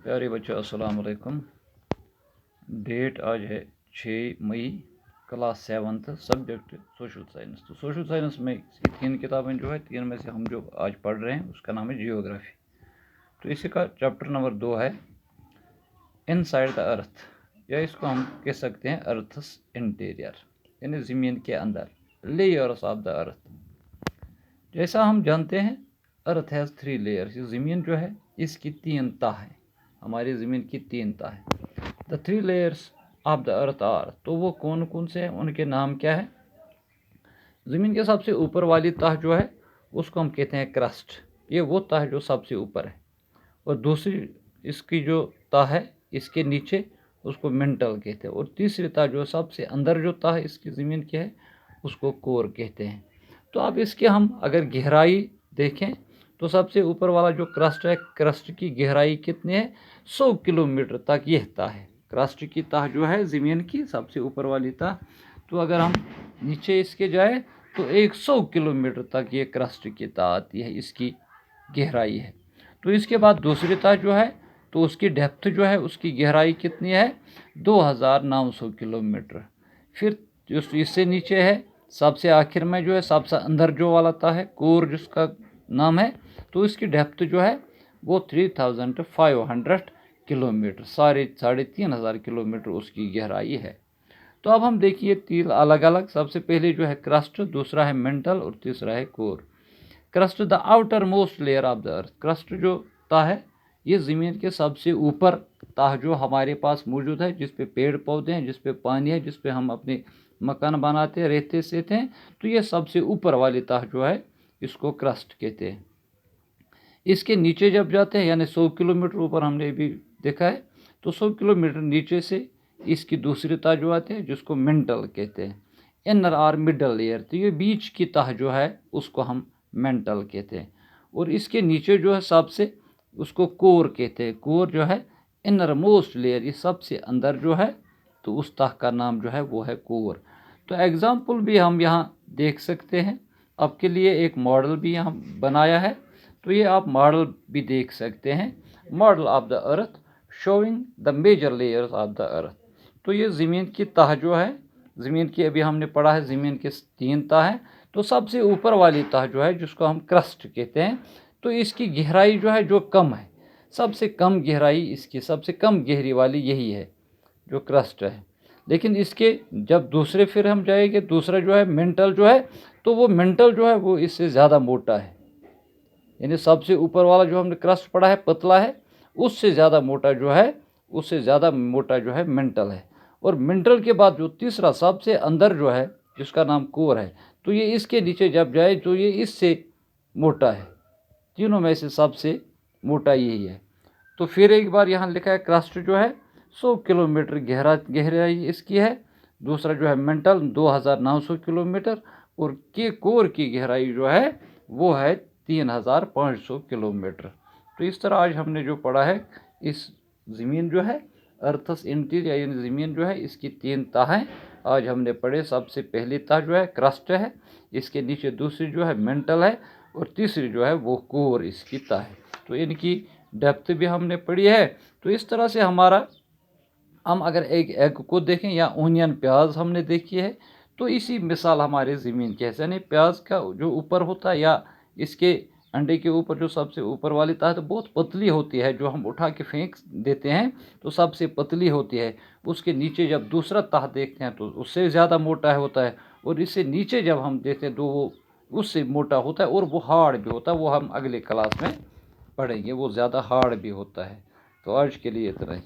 प्यारे बच्चों अस्सलाम वालेकुम। डेट आज है 6 मई, class 7th, subject social science. तो सोशल साइंस में इसकी 3 किताबें जो है, 3 में से हम जो आज पढ़ रहे हैं उसका नाम है जियोग्राफी। तो इसी का चैप्टर नंबर 2 है इनसाइड द अर्थ, या इसको हम कह सकते हैं अर्थस इंटीरियर, यानी ज़मीन के अंदर, लेयर्स ऑफ द अर्थ। जैसा हम जानते हैं अर्थ हैज़ 3 लेयर्स। ज़मीन जो है इसकी 3 तह है, हमारी ज़मीन की 3 तह है। The 3 layers of the earth are, तो वो कौन कौन से हैं, उनके नाम क्या है? ज़मीन के सबसे ऊपर वाली तह जो है उसको हम कहते हैं क्रस्ट, ये वो तह जो सबसे ऊपर है। और दूसरी इसकी जो तह है इसके नीचे, उसको मेंटल कहते हैं। और तीसरी तह जो सबसे अंदर जो तह इसकी ज़मीन की है उसको कोर कहते हैं। तो अब इसके हम अगर गहराई देखें तो सबसे ऊपर वाला जो क्रस्ट है, क्रस्ट की गहराई कितनी है? 100 किलोमीटर तक यह तह है। क्रस्ट की तह जो है ज़मीन की सबसे ऊपर वाली तह, तो अगर हम नीचे इसके जाए तो 100 किलोमीटर तक ये क्रस्ट की तह आती है, इसकी गहराई है। तो इसके बाद दूसरी तह जो है तो उसकी डेप्थ जो है, उसकी गहराई कितनी है? 2900 किलोमीटर। फिर इससे नीचे है सबसे आखिर में जो है, सबसे अंदर जो वाला तह है कोर जिसका नाम है, तो इसकी डेप्थ जो है वो 3500 किलोमीटर, 3500 किलोमीटर उसकी गहराई है। तो अब हम देखिए 3 अलग अलग, सबसे पहले जो है क्रस्ट, दूसरा है मेंटल और तीसरा है core. Crust the outer most layer of the earth. Crust जो तह है ये ज़मीन के सबसे ऊपर तह जो हमारे पास मौजूद है, जिस पे पेड़ पौधे हैं, जिस पे पानी है, जिस पे हम अपने मकान बनाते हैं, रहते सहते हैं, तो ये सबसे ऊपर वाली तह जो है इसको क्रस्ट कहते हैं। इसके नीचे जब जाते हैं, यानी 100 किलोमीटर ऊपर हमने भी देखा है, तो 100 किलोमीटर नीचे से इसकी दूसरी तह जो आती है जिसको मेंटल कहते हैं। इनर और मिडल लेयर, तो ये बीच की तह जो है उसको हम मेंटल कहते हैं। और इसके नीचे जो है सबसे, उसको कोर कहते हैं। कोर जो है इनर मोस्ट लेयर, ये सबसे अंदर जो है, तो उस तह का नाम जो है वो है कोर। तो एग्जाम्पल भी हम यहाँ देख सकते हैं, आपके लिए एक मॉडल भी यहाँ बनाया है, तो ये आप मॉडल भी देख सकते हैं। Model of the earth showing the major layers of the earth. तो ये ज़मीन की तह जो है, ज़मीन की अभी हमने पढ़ा है ज़मीन के 3 तह हैं, तो सबसे ऊपर वाली तह जो है जिसको हम क्रस्ट कहते हैं, तो इसकी गहराई जो है जो कम है, सबसे कम गहराई इसकी, सबसे कम गहरी वाली यही है जो क्रस्ट है। लेकिन इसके जब दूसरे फिर हम जाएंगे, दूसरा जो है मेंटल जो है, तो वो मेंटल जो है वो इससे ज़्यादा मोटा है, यानी सबसे ऊपर वाला जो हमने क्रस्ट पढ़ा है पतला है, उससे ज़्यादा मोटा जो है, उससे ज़्यादा मोटा जो है मेंटल है। और मेंटल के बाद जो तीसरा सबसे अंदर जो है जिसका नाम कोर है, तो ये इसके नीचे जब जाए तो ये इससे मोटा है, तीनों में से सबसे मोटा यही है। तो फिर एक बार यहाँ लिखा है क्रस्ट जो है 100 किलोमीटर गहराई इसकी है, दूसरा जो है मेंटल 2900 किलोमीटर, और कोर की गहराई जो है वो है 3500 किलोमीटर। तो इस तरह आज हमने जो पढ़ा है, इस ज़मीन जो है अर्थस इंटीरियर, यानी ज़मीन जो है इसकी 3 तहें आज हमने पढ़े। सबसे पहली तह जो है क्रस्ट है, इसके नीचे दूसरी जो है मेंटल है, और तीसरी जो है वो कोर इसकी तह है। तो इनकी डेप्थ भी हमने पढ़ी है। तो इस तरह से हमारा, हम अगर एक एग को देखें या ओनियन प्याज हमने देखी है, तो इसी मिसाल हमारे ज़मीन के है, यानी प्याज का जो ऊपर होता है या इसके अंडे के ऊपर जो सबसे ऊपर वाली तह तो बहुत पतली होती है, जो हम उठा के फेंक देते हैं तो सबसे पतली होती है। उसके नीचे जब दूसरा तह देखते हैं तो उससे ज़्यादा मोटा होता है, और इससे नीचे जब हम देखते हैं तो वो उससे मोटा होता है, और वो हार्ड भी होता है। वो हम अगले क्लास में पढ़ेंगे, वो ज़्यादा हार्ड भी होता है। तो आज के लिए इतना ही।